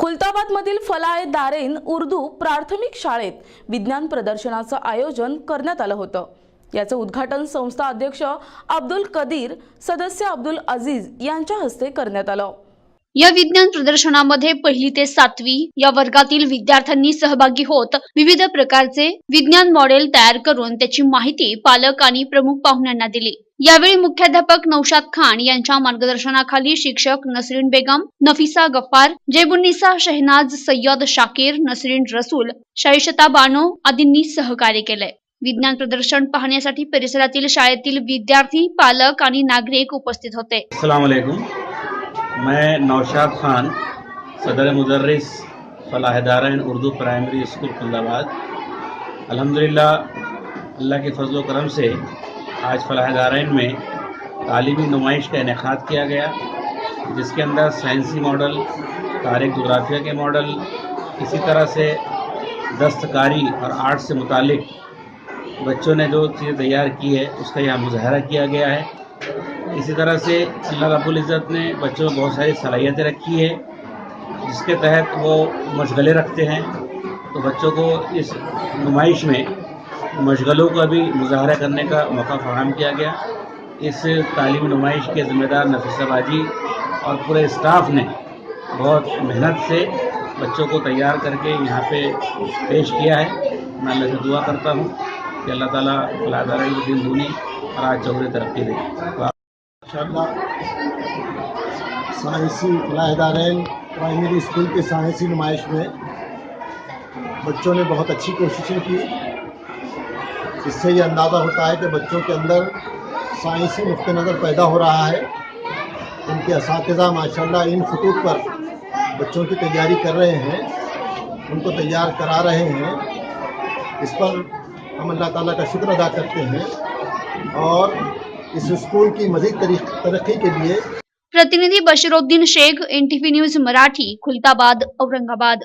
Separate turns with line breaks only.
खुलताबादमधील फलाह दारेन उर्दू प्राथमिक शाळेत विज्ञान प्रदर्शनाचं आयोजन करण्यात आलं होतं। याचं उद्घाटन संस्था अध्यक्ष अब्दुल कदीर, सदस्य अब्दुल अजीज यांच्या हस्ते करण्यात आलं।
या विज्ञान प्रदर्शनामध्ये 1ली ते 7वी या वर्गातील विद्यार्थ्यांनी सहभागी होत विविध प्रकारचे विज्ञान मॉडेल तयार करून त्याची माहिती पालक आणि प्रमुख पाहुण्यांना दिली। यावेळी मुख्याध्यापक नौशाद खान यांच्या मार्गदर्शनाखाली शिक्षक नसरीन बेगम, नफीसा गफ्फार, जेबुन्निसा शहनाज, सय्यद शाकिर, नसरीन रसूल, शाइशता बानो आदींनी सहकार्य केले। विज्ञान प्रदर्शन पाहण्यासाठी परिसरातील शाळेतील विद्यार्थी, पालक आणि नागरिक उपस्थित होते।
अस्सलाम वालेकुम। मैं नौशाद खान, सदर मुदर्रिस फलाह दारैन उर्दू प्राइमरी स्कूल खुलताबाद। अल्हम्दुलिल्लाह, अल्लाह के फजल करम से आज फलाह दारैन में तालीमी नुमाइश का इनेकाद किया गया, जिसके अंदर साइंसी मॉडल, तारीख जोग्राफिया के मॉडल, इसी तरह से दस्तकारी और आर्ट से मुतालिक बच्चों ने जो चीज़ें तैयार की है उसका यहाँ मुजाहरा किया गया है। इसी तरह से अल्लाह रब्बुल इज़्ज़त ने बच्चों में बहुत सारी सलाहियतें रखी है, जिसके तहत वो मशगले रखते हैं। तो बच्चों को इस नुमाइश में मशगलों का भी मुजाहरा करने का मौका फराहम किया गया। इस तालीमी नुमाइश के ज़िम्मेदार नफीसा बाजी और पूरे स्टाफ ने बहुत मेहनत से बच्चों को तैयार करके यहाँ पे पेश किया है। मैं अल्लाह से दुआ करता हूँ कि अल्लाह ताला फलाह दारैन को दिन दूनी और आज चौगुनी तरक्की दे।
साइंसी फलाह दारैन प्राइमरी स्कूल की साइंसी नुमाइश में बच्चों ने बहुत अच्छी कोशिशें की। इससे ये अंदाज़ा होता है कि बच्चों के अंदर साइंसी नुक्ते नज़र पैदा हो रहा है। उनके असातिज़ा माशाल्लाह इन खतूत पर बच्चों की तैयारी कर रहे हैं, उनको तैयार करा रहे हैं। इस पर हम अल्लाह ताला का शुक्र अदा करते हैं और इस स्कूल की मज़ीद तरक्की के लिए।
प्रतिनिधि बशीरुद्दीन शेख, NTV न्यूज मराठी, खुलताबाद, औरंगाबाद।